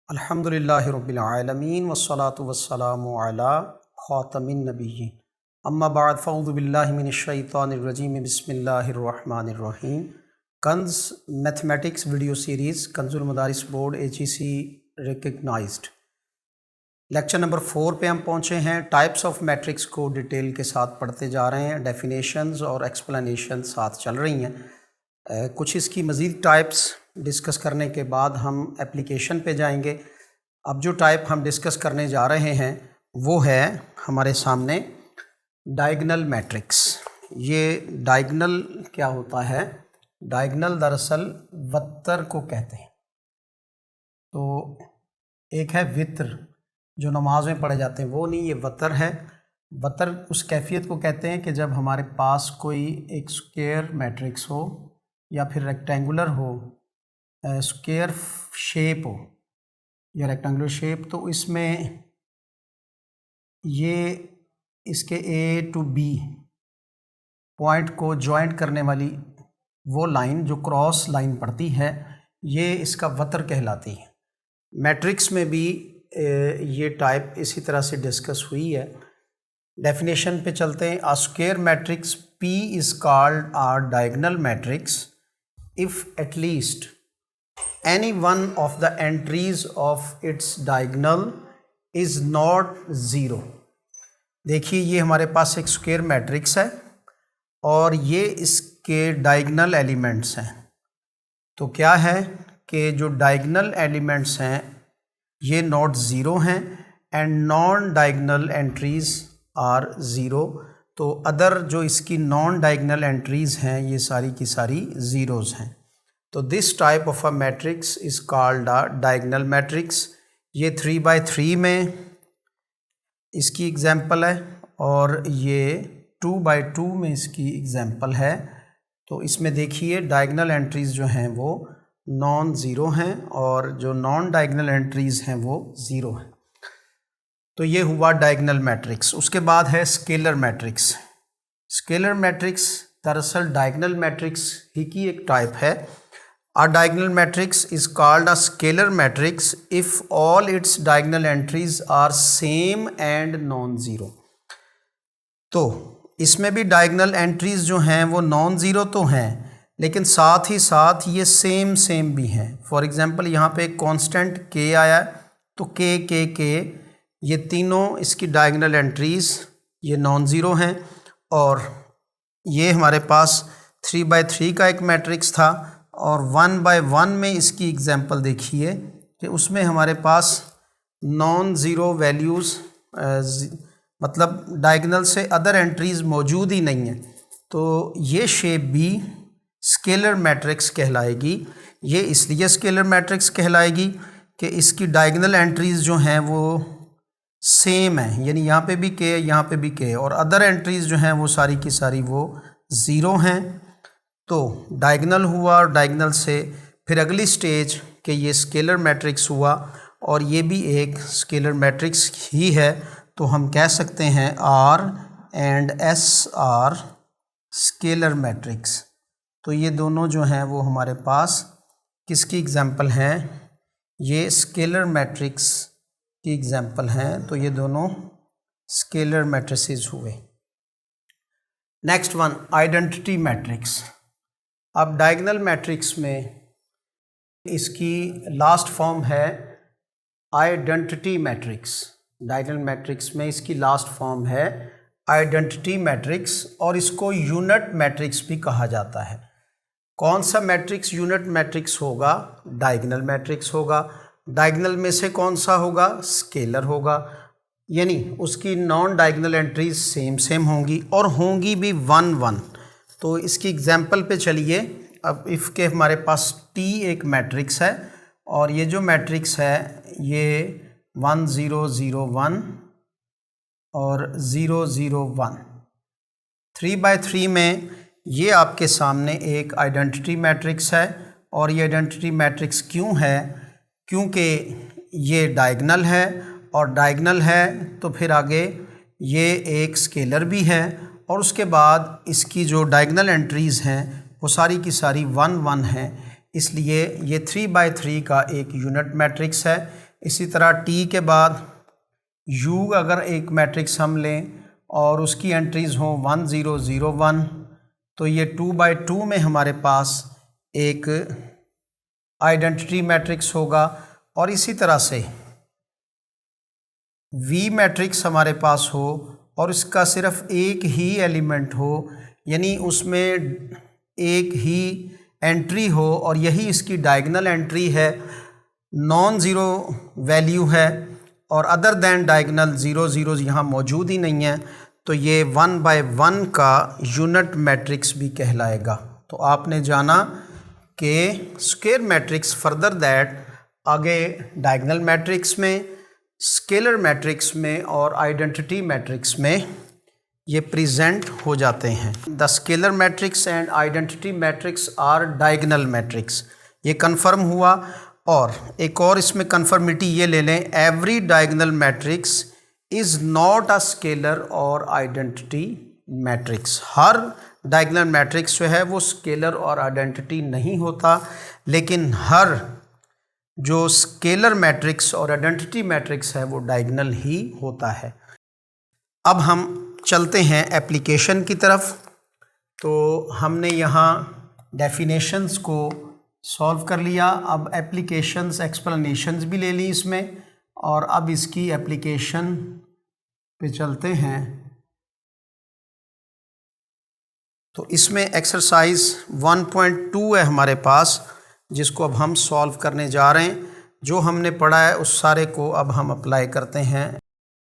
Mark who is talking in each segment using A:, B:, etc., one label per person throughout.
A: अल्हम्दुलिल्लाहि रब्बिल आलमीन वस्सलातु वस्सलामु अला खातमिन नबिय्यीन अम्मा बाद फ़अऊज़ु बिल्लाहि मिनश शैतानिर रजीम बिस्मिल्लाहिर रहमानिर रहीम। Kanz mathematics video series Kanzul Madaris board HEC recognised lecture number 4 पे हम पहुँचे हैं। टाइप्स ऑफ मैट्रिक्स को डिटेल के साथ पढ़ते जा रहे हैं। डेफिनेशंस और एक्सप्लेनेशन साथ चल रही हैं। कुछ इसकी मज़ीद टाइप्स डिस्कस करने के बाद हम एप्लीकेशन पे जाएंगे। अब जो टाइप हम डिस्कस करने जा रहे हैं वो है हमारे सामने डायगनल मैट्रिक्स। ये डायगनल क्या होता है? डायगनल दरअसल वत्तर को कहते हैं। तो एक है वित्र जो नमाज में पढ़े जाते हैं, वो नहीं, ये वतर है। वतर उस कैफियत को कहते हैं कि जब हमारे पास कोई एक स्क्वायर मैट्रिक्स हो या फिर रेक्टेंगुलर हो, स्क्वायर शेप हो या रेक्टेंगुलर शेप, तो इसमें ये इसके A to B पॉइंट को जॉइंट करने वाली वो लाइन जो क्रॉस लाइन पड़ती है, ये इसका वतर कहलाती है। मैट्रिक्स में भी ये टाइप इसी तरह से डिस्कस हुई है। डेफिनेशन पे चलते हैं। A square matrix P is called a diagonal matrix if at least any one of the entries of its diagonal is not zero। देखिए, ये हमारे पास एक स्क्वायर मैट्रिक्स है और ये इसके डायगोनल एलिमेंट्स हैं। तो क्या है कि जो डायगोनल एलिमेंट्स हैं ये नॉट ज़ीरो हैं and non diagonal entries are zero. तो अदर जो इसकी नॉन डायगोनल एंट्रीज़ हैं ये सारी की सारी ज़ीरोज़ हैं। तो this type of a matrix is called a diagonal matrix. ये 3×3 में इसकी एग्जांपल है और ये 2×2 में इसकी एग्जांपल है। तो इसमें देखिए डायगोनल एंट्रीज़ जो हैं वो नॉन ज़ीरो हैं और जो नॉन डायगोनल एंट्रीज़ हैं वो ज़ीरो हैं। तो ये हुआ डायगोनल मैट्रिक्स। उसके बाद है स्केलर मैट्रिक्स। स्केलर मैट्रिक्स दरअसल डायगोनल मैट्रिक्स ही की एक टाइप है। A diagonal matrix is called a scalar matrix if all its diagonal entries are same and non-zero। तो इसमें भी डायगोनल एंट्रीज़ जो हैं वो नॉन ज़ीरो तो हैं, लेकिन साथ ही साथ ये सेम भी हैं। फॉर एग्ज़ाम्पल यहाँ पे एक कांस्टेंट k आया है, तो k ये तीनों इसकी डायगोनल एंट्रीज़ ये नॉन ज़ीरो हैं। और ये हमारे पास 3×3 का एक मैट्रिक्स था और 1×1 में इसकी एग्जांपल देखिए कि उसमें हमारे पास नॉन ज़ीरो वैल्यूज़ मतलब डायगोनल से अदर एंट्रीज़ मौजूद ही नहीं हैं। तो ये शेप भी स्केलर मैट्रिक्स कहलाएगी। ये इसलिए स्केलर मैट्रिक्स कहलाएगी कि इसकी डायगोनल एंट्रीज़ जो हैं वो सेम हैं, यानी यहाँ पे भी k यहाँ पे भी k, और अदर एंट्रीज़ जो हैं वो सारी की सारी वो ज़ीरो हैं। तो डायगोनल हुआ और डायगोनल से फिर अगली स्टेज के ये स्केलर मैट्रिक्स हुआ और ये भी एक स्केलर मैट्रिक्स ही है। तो हम कह सकते हैं R and S are scalar matrix. तो ये दोनों जो हैं वो हमारे पास किसकी एग्जांपल हैं? ये स्केलर मैट्रिक्स की एग्जांपल हैं। तो ये दोनों स्केलर मैट्रिसेस हुए। Next one, identity matrix. अब डायगोनल मैट्रिक्स में इसकी लास्ट फॉर्म है आइडेंटिटी मैट्रिक्स। डायगोनल मैट्रिक्स में इसकी लास्ट फॉर्म है आइडेंटिटी मैट्रिक्स और इसको यूनिट मैट्रिक्स भी कहा जाता है। कौन सा मैट्रिक्स यूनिट मैट्रिक्स होगा? डायगोनल मैट्रिक्स होगा। डायगोनल में से कौन सा होगा? स्केलर होगा, यानी उसकी नॉन डायगोनल एंट्रीज सेम होंगी और होंगी भी 1×1। तो इसकी एग्जांपल पे चलिए। अब इफ़ के हमारे पास T एक मैट्रिक्स है और ये जो मैट्रिक्स है ये 1 0 0 1 और 0 0 1। 3×3 में ये आपके सामने एक आइडेंटिटी मैट्रिक्स है और ये आइडेंटिटी मैट्रिक्स क्यों है? क्योंकि ये डायगोनल है और डायगोनल है तो फिर आगे ये एक स्केलर भी है और उसके बाद इसकी जो डायगोनल एंट्रीज़ हैं वो सारी की सारी 1×1 हैं। इसलिए ये 3×3 का एक यूनिट मैट्रिक्स है। इसी तरह टी के बाद यू अगर एक मैट्रिक्स हम लें और उसकी एंट्रीज़ हों 1 0 0 1, तो ये 2/2 में हमारे पास एक आइडेंटिटी मैट्रिक्स होगा। और इसी तरह से वी मैट्रिक्स हमारे पास हो और इसका सिर्फ एक ही एलिमेंट हो, यानी उसमें एक ही एंट्री हो और यही इसकी डायगोनल एंट्री है, नॉन ज़ीरो वैल्यू है और अदर दैन डायगोनल 0 0 यहाँ मौजूद ही नहीं है, तो ये 1/1 का यूनिट मैट्रिक्स भी कहलाएगा। तो आपने जाना कि स्क्वायर मैट्रिक्स फर्दर दैट आगे डायगोनल मैट्रिक्स में, स्केलर मैट्रिक्स में और आइडेंटिटी मैट्रिक्स में ये प्रेजेंट हो जाते हैं। The scalar matrix and identity matrix are diagonal matrix, ये कन्फर्म हुआ। और एक और इसमें कन्फर्मिटी ये ले लें, every diagonal matrix is not a scalar और आइडेंटिटी मैट्रिक्स। हर डायगोनल मैट्रिक्स जो है वो स्केलर और आइडेंटिटी नहीं होता, लेकिन हर जो स्केलर मैट्रिक्स और आइडेंटिटी मैट्रिक्स है वो डायगोनल ही होता है। अब हम चलते हैं एप्लीकेशन की तरफ। तो हमने यहाँ डेफिनेशंस को सॉल्व कर लिया, अब एप्लीकेशंस एक्सप्लेनेशंस भी ले ली इसमें, और अब इसकी एप्लीकेशन पे चलते हैं। तो इसमें एक्सरसाइज 1.2 है हमारे पास, जिसको अब हम सॉल्व करने जा रहे हैं। जो हमने पढ़ा है उस सारे को अब हम अप्लाई करते हैं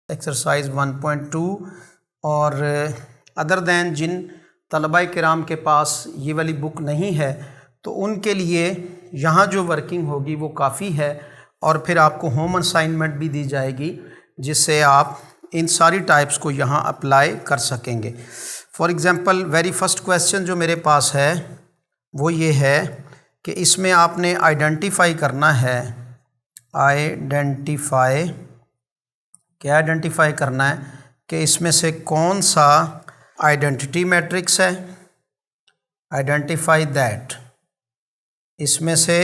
A: एक्सरसाइज 1.2। और अदर दैन जिन तलबाए किराम के पास ये वाली बुक नहीं है तो उनके लिए यहाँ जो वर्किंग होगी वो काफ़ी है, और फिर आपको होम असाइनमेंट भी दी जाएगी जिससे आप इन सारी टाइप्स को यहाँ अप्लाई कर सकेंगे। For example very first question जो मेरे पास है वो ये है कि इसमें आपने आइडेंटिफाई करना है, आइडेंटिफाई करना है कि इसमें से कौन सा आइडेंटिटी मैट्रिक्स है। आइडेंटिफाई दैट, इसमें से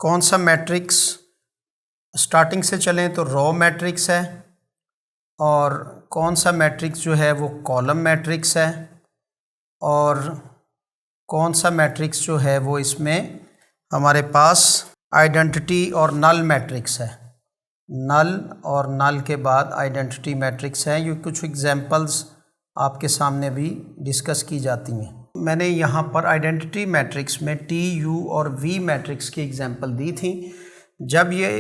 A: कौन सा मैट्रिक्स, स्टार्टिंग से चलें तो रो मैट्रिक्स है, और कौन सा मैट्रिक्स जो है वो कॉलम मैट्रिक्स है, और कौन सा मैट्रिक्स जो है वो इसमें हमारे पास आइडेंटिटी और नल मैट्रिक्स है। नल और नल के बाद आइडेंटिटी मैट्रिक्स है। ये कुछ एग्जांपल्स आपके सामने भी डिस्कस की जाती हैं। मैंने यहाँ पर आइडेंटिटी मैट्रिक्स में टी, यू और वी मैट्रिक्स की एग्जांपल दी थी। जब ये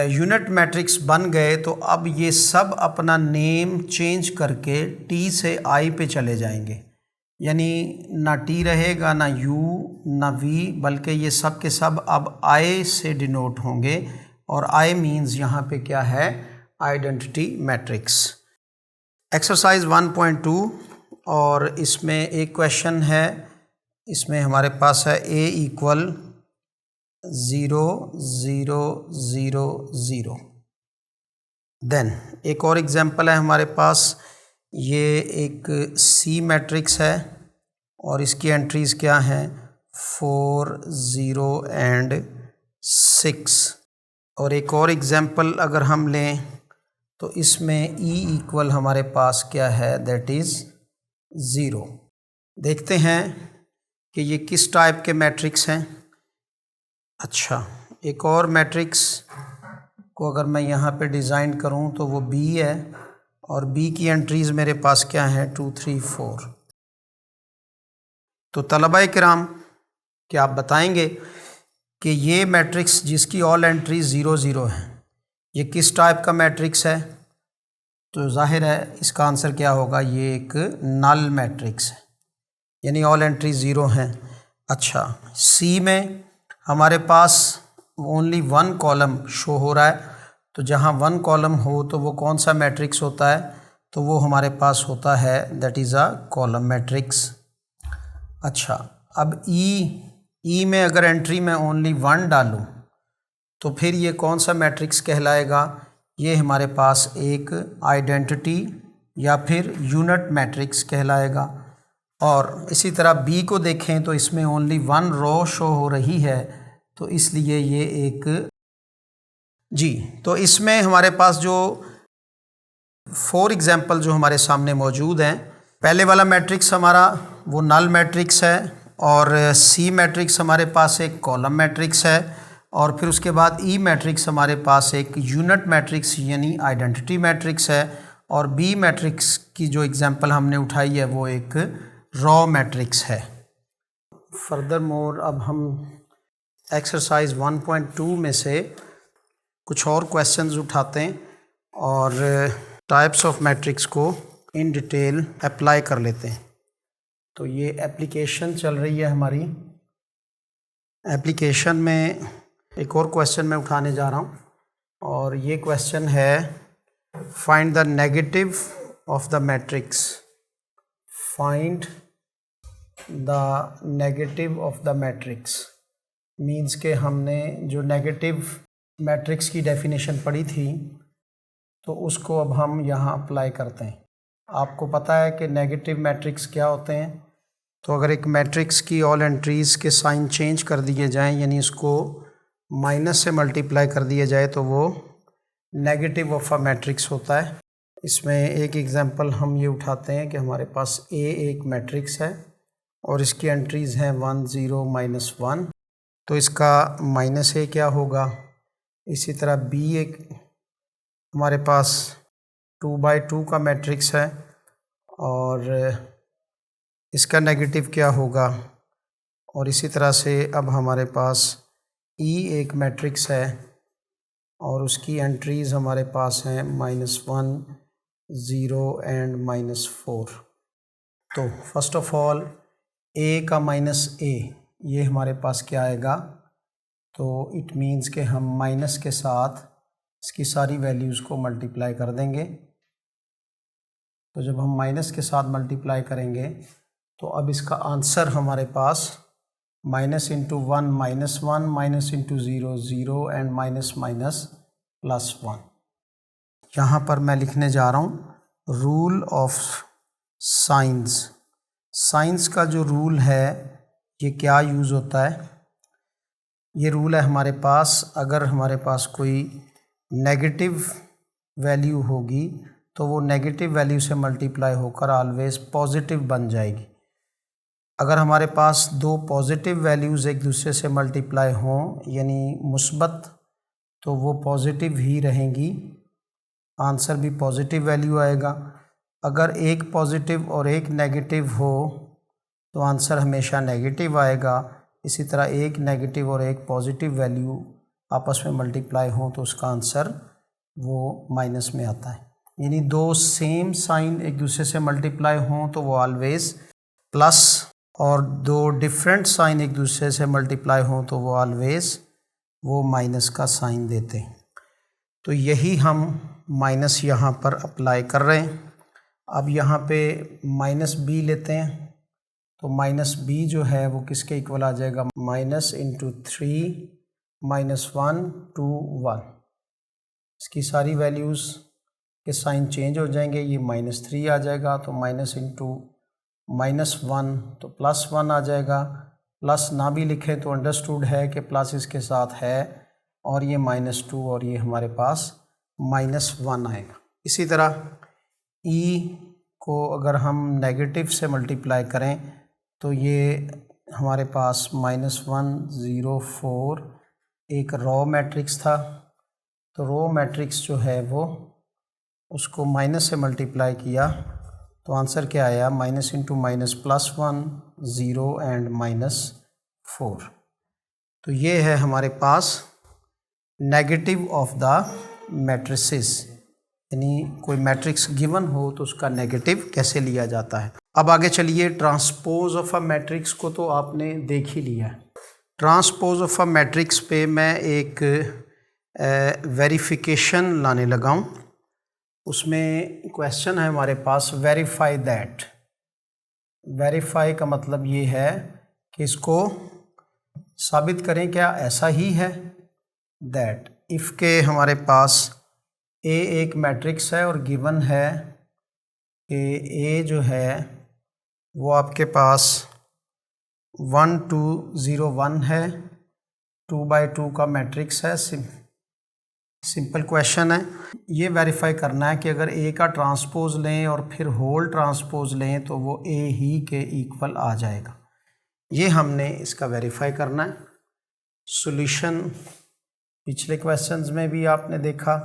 A: यूनिट मैट्रिक्स बन गए तो अब ये सब अपना नेम चेंज करके टी से आई पे चले जाएंगे, यानी ना टी रहेगा, ना यू, ना वी, बल्कि ये सब के सब अब आई से डिनोट होंगे, और आई मीन्स यहाँ पे क्या है, आइडेंटिटी मैट्रिक्स। एक्सरसाइज 1.2, और इसमें एक क्वेश्चन है, इसमें हमारे पास है a = 0 0 0 0। देन एक और एग्जांपल है हमारे पास, ये एक C मैट्रिक्स है और इसकी एंट्रीज़ क्या हैं, 4 0 और 6। और एक और एग्जांपल अगर हम लें तो इसमें E = हमारे पास क्या है, दैट इज़ 0। देखते हैं कि ये किस टाइप के मैट्रिक्स हैं। अच्छा, एक और मैट्रिक्स को अगर मैं यहाँ पे डिज़ाइन करूँ तो वो B है, और B की एंट्रीज़ मेरे पास क्या है, 2 3 4। तो तलबाए किराम क्या आप बताएंगे कि ये मैट्रिक्स जिसकी ऑल एंट्री 0 0 है, ये किस टाइप का मैट्रिक्स है? तो जाहिर है इसका आंसर क्या होगा, ये एक नल मैट्रिक्स है, यानी ऑल एंट्री 0 हैं। अच्छा, सी में हमारे पास ओनली 1 कॉलम शो हो रहा है, तो जहाँ 1 कॉलम हो तो वो कौन सा मैट्रिक्स होता है, तो वो हमारे पास होता है that is a column matrix. अच्छा, अब ई में अगर एंट्री में ओनली 1 डालूं तो फिर ये कौन सा मैट्रिक्स कहलाएगा, ये हमारे पास एक आइडेंटिटी या फिर यूनिट मैट्रिक्स कहलाएगा। और इसी तरह बी को देखें तो इसमें ओनली 1 रो शो हो रही है, तो इसलिए ये एक जी, तो इसमें हमारे पास जो 4 एग्जाम्पल जो हमारे सामने मौजूद हैं, पहले वाला मैट्रिक्स हमारा वो नल मैट्रिक्स है और सी मैट्रिक्स हमारे पास एक कॉलम मैट्रिक्स है और फिर उसके बाद ई मैट्रिक्स हमारे पास एक यूनिट मैट्रिक्स यानी आइडेंटिटी मैट्रिक्स है और बी मैट्रिक्स की जो एग्जांपल हमने उठाई है वो एक रॉ मैट्रिक्स है। फर्दर मोर अब हम एक्सरसाइज 1.2 में से कुछ और क्वेश्चंस उठाते हैं और टाइप्स ऑफ मैट्रिक्स को इन डिटेल अप्लाई कर लेते हैं। तो ये एप्लीकेशन चल रही है हमारी। एप्लीकेशन में एक और क्वेश्चन मैं उठाने जा रहा हूँ और ये क्वेश्चन है find the negative of the matrix. Find the negative of the matrix means के हमने जो नेगेटिव मैट्रिक्स की डेफिनेशन पढ़ी थी तो उसको अब हम यहाँ अप्लाई करते हैं। आपको पता है कि नेगेटिव मैट्रिक्स क्या होते हैं। तो अगर एक मैट्रिक्स की ऑल एंट्रीज़ के साइन चेंज कर दिए जाएं यानी इसको माइनस से मल्टीप्लाई कर दिया जाए तो वो नेगेटिव ऑफ अ मैट्रिक्स होता है। इसमें एक एग्जांपल हम ये उठाते हैं कि हमारे पास ए एक मैट्रिक्स है और इसकी एंट्रीज़ हैं 1 0 -1, तो इसका माइनस ए क्या होगा। इसी तरह बी एक हमारे पास 2/2 का मैट्रिक्स है और इसका नेगेटिव क्या होगा। और इसी तरह से अब हमारे पास ई एक मैट्रिक्स है और उसकी एंट्रीज़ हमारे पास हैं -1 0 एंड -4। तो फर्स्ट ऑफ ऑल ए का -a ये हमारे पास क्या आएगा, तो इट मीन्स कि हम माइनस के साथ इसकी सारी वैल्यूज़ को मल्टीप्लाई कर देंगे। तो जब हम माइनस के साथ मल्टीप्लाई करेंगे तो अब इसका आंसर हमारे पास -1 -1 -0 0 एंड -1। यहाँ पर मैं लिखने जा रहा हूँ रूल ऑफ साइंस। साइंस का जो रूल है ये क्या यूज़ होता है। ये रूल है हमारे पास, अगर हमारे पास कोई नेगेटिव वैल्यू होगी तो वो नेगेटिव वैल्यू से मल्टीप्लाई होकर ऑलवेज पॉजिटिव बन जाएगी। अगर हमारे पास दो पॉजिटिव वैल्यूज़ एक दूसरे से मल्टीप्लाई हों यानी मुस्बत, तो वो पॉजिटिव ही रहेंगी, आंसर भी पॉजिटिव वैल्यू आएगा। अगर एक पॉजिटिव और एक नेगेटिव हो तो आंसर हमेशा नेगेटिव आएगा। इसी तरह एक नेगेटिव और एक पॉजिटिव वैल्यू आपस में मल्टीप्लाई हो तो उसका आंसर वो माइनस में आता है। यानी दो सेम साइन एक दूसरे से मल्टीप्लाई हों तो वो ऑलवेज प्लस, और दो डिफरेंट साइन एक दूसरे से मल्टीप्लाई हों तो वो ऑलवेज वो माइनस का साइन देते हैं। तो यही हम माइनस यहाँ पर अप्लाई कर रहे हैं। अब यहाँ पे -b लेते हैं तो -b जो है वो किसके इक्वल आ जाएगा, -3 -1 2 1। इसकी सारी वैल्यूज़ के साइन चेंज हो जाएंगे, ये -3 आ जाएगा तो -1 तो +1 आ जाएगा। प्लस ना भी लिखें तो अंडरस्टूड है कि प्लस इसके साथ है और ये -2 और ये हमारे पास -1 आएगा। इसी तरह e को अगर हम नेगेटिव से मल्टीप्लाई करें तो ये हमारे पास -1 0 4 एक रॉ मैट्रिक्स था, तो रॉ मैट्रिक्स जो है वो उसको माइनस से मल्टीप्लाई किया तो आंसर क्या आया, -(-) +1 0 एंड -4। तो ये है हमारे पास नेगेटिव ऑफ द मैट्रिसेस, यानी कोई मैट्रिक्स गिवन हो तो उसका नेगेटिव कैसे लिया जाता है। अब आगे चलिए, ट्रांसपोज ऑफ अ मैट्रिक्स को तो आपने देख ही लिया है। ट्रांसपोज ऑफ अ मैट्रिक्स पे मैं एक वेरिफिकेशन लाने लगा हूँ। उसमें क्वेश्चन है हमारे पास वेरीफाई दैट। वेरीफाई का मतलब ये है कि इसको साबित करें क्या ऐसा ही है। दैट इफ़ के हमारे पास ए एक मैट्रिक्स है और गिवन है कि ए जो है वो आपके पास 1 2 0 1 है, 2/2 का मैट्रिक्स है, सिंपल क्वेश्चन है। ये वेरीफाई करना है कि अगर ए का ट्रांसपोज लें और फिर होल ट्रांसपोज लें तो वो ए ही के इक्वल आ जाएगा। ये हमने इसका वेरीफाई करना है। सॉल्यूशन पिछले क्वेश्चंस में भी आपने देखा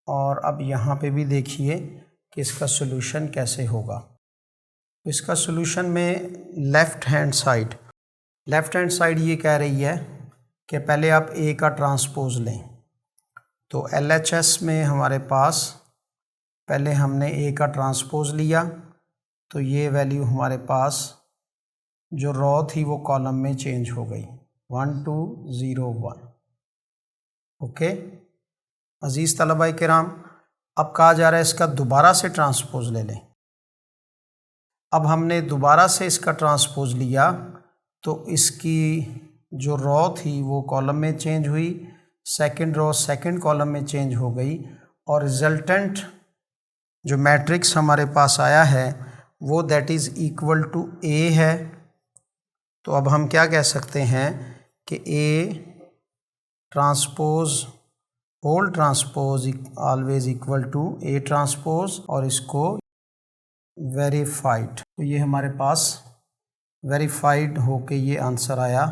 A: और अब यहाँ पे भी देखिए कि इसका सॉल्यूशन कैसे होगा। इसका सॉल्यूशन में लेफ़्ट हैंड साइड ये कह रही है कि पहले आप ए का ट्रांसपोज लें। तो LHS में हमारे पास पहले हमने ए का ट्रांसपोज लिया तो ये वैल्यू हमारे पास जो रो थी वो कॉलम में चेंज हो गई 1 2 0 1। ओके अज़ीज़ तलबा किराम, अब कहा जा रहा है इसका दोबारा से ट्रांसपोज ले लें। अब हमने दोबारा से इसका ट्रांसपोज लिया तो इसकी जो रो थी वो कॉलम में चेंज हुई, सेकंड रो सेकंड कॉलम में चेंज हो गई और रिजल्टेंट जो मैट्रिक्स हमारे पास आया है वो that is equal to A है। तो अब हम क्या कह सकते हैं कि A transpose whole transpose always equal to A transpose और इसको वेरीफाइड। तो ये हमारे पास वेरीफाइड होके ये आंसर आया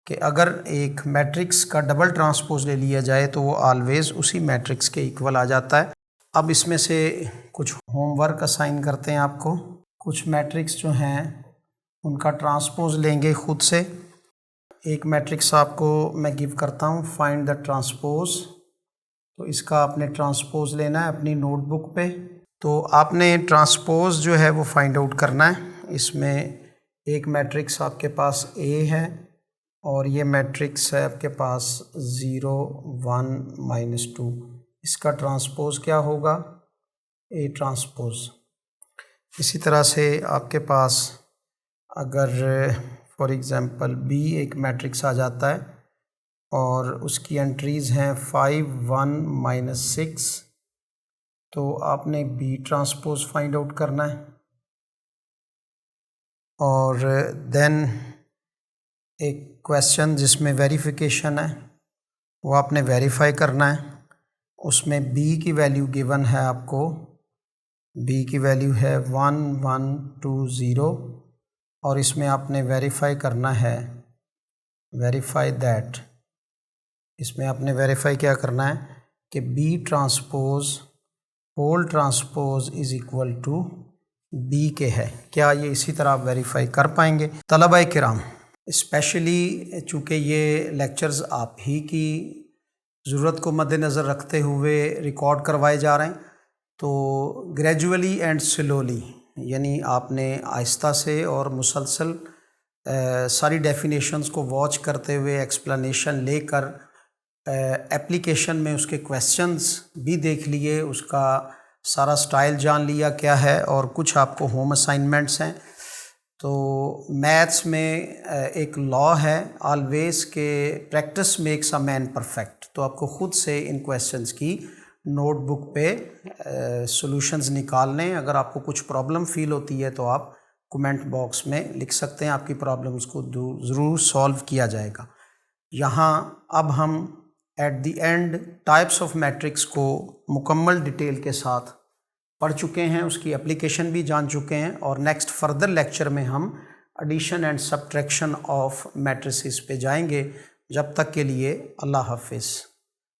A: कि अगर एक मैट्रिक्स का डबल ट्रांसपोज ले लिया जाए तो वो ऑलवेज उसी मैट्रिक्स के इक्वल आ जाता है। अब इसमें से कुछ होमवर्क असाइन करते हैं आपको। कुछ मैट्रिक्स जो हैं उनका ट्रांसपोज लेंगे खुद से। एक मैट्रिक्स आपको मैं गिव करता हूँ, फाइंड द ट्रांसपोज। तो इसका आपने ट्रांसपोज लेना है अपनी नोटबुक पे। तो आपने ट्रांसपोज जो है वो फाइंड आउट करना है। इसमें एक मैट्रिक्स आपके पास ए है और ये मैट्रिक्स है आपके पास 0 1 -2। इसका ट्रांसपोज क्या होगा? A transpose. इसी तरह से आपके पास अगर फॉर एग्ज़ाम्पल बी एक मैट्रिक्स आ जाता है और उसकी एंट्रीज़ हैं 5 1 -6, तो आपने बी ट्रांसपोज फाइंड आउट करना है। और देन एक क्वेश्चन जिसमें वेरिफिकेशन है वो आपने वेरीफाई करना है। उसमें बी की वैल्यू गिवन है आपको, बी की वैल्यू है 1 1 2 0 और इसमें आपने वेरीफाई करना है वेरीफाई दैट। इसमें आपने वेरीफाई क्या करना है कि B transpose whole transpose is equal to B के है। क्या ये इसी तरह आप वेरीफाई कर पाएंगे? तलबा किराम, स्पेशली चूँकि ये लेक्चर्स आप ही की ज़रूरत को मद्देनज़र रखते हुए रिकॉर्ड करवाए जा रहे हैं, तो ग्रेजुअली एंड स्लोली यानी आपने आहिस्ता से और मुसलसल सारी डेफिनेशंस को वॉच करते हुए एक्सप्लेनेशन लेकर एप्लीकेशन में उसके क्वेश्चंस भी देख लिए, उसका सारा स्टाइल जान लिया क्या है, और कुछ आपको होम असाइनमेंट्स हैं। तो मैथ्स में एक लॉ है ऑलवेज के practice makes a man perfect. तो आपको ख़ुद से इन क्वेश्चंस की नोटबुक पे सॉल्यूशंस निकाल लें। अगर आपको कुछ प्रॉब्लम फील होती है तो आप कमेंट बॉक्स में लिख सकते हैं, आपकी प्रॉब्लम्स को ज़रूर सॉल्व किया जाएगा। यहाँ अब हम at the end types of matrix को मुकम्मल डिटेल के साथ पढ़ चुके हैं, उसकी एप्लीकेशन भी जान चुके हैं, और नेक्स्ट फर्दर लेक्चर में हम addition and subtraction of matrices पे जाएंगे। जब तक के लिए अल्लाह हाफिज़।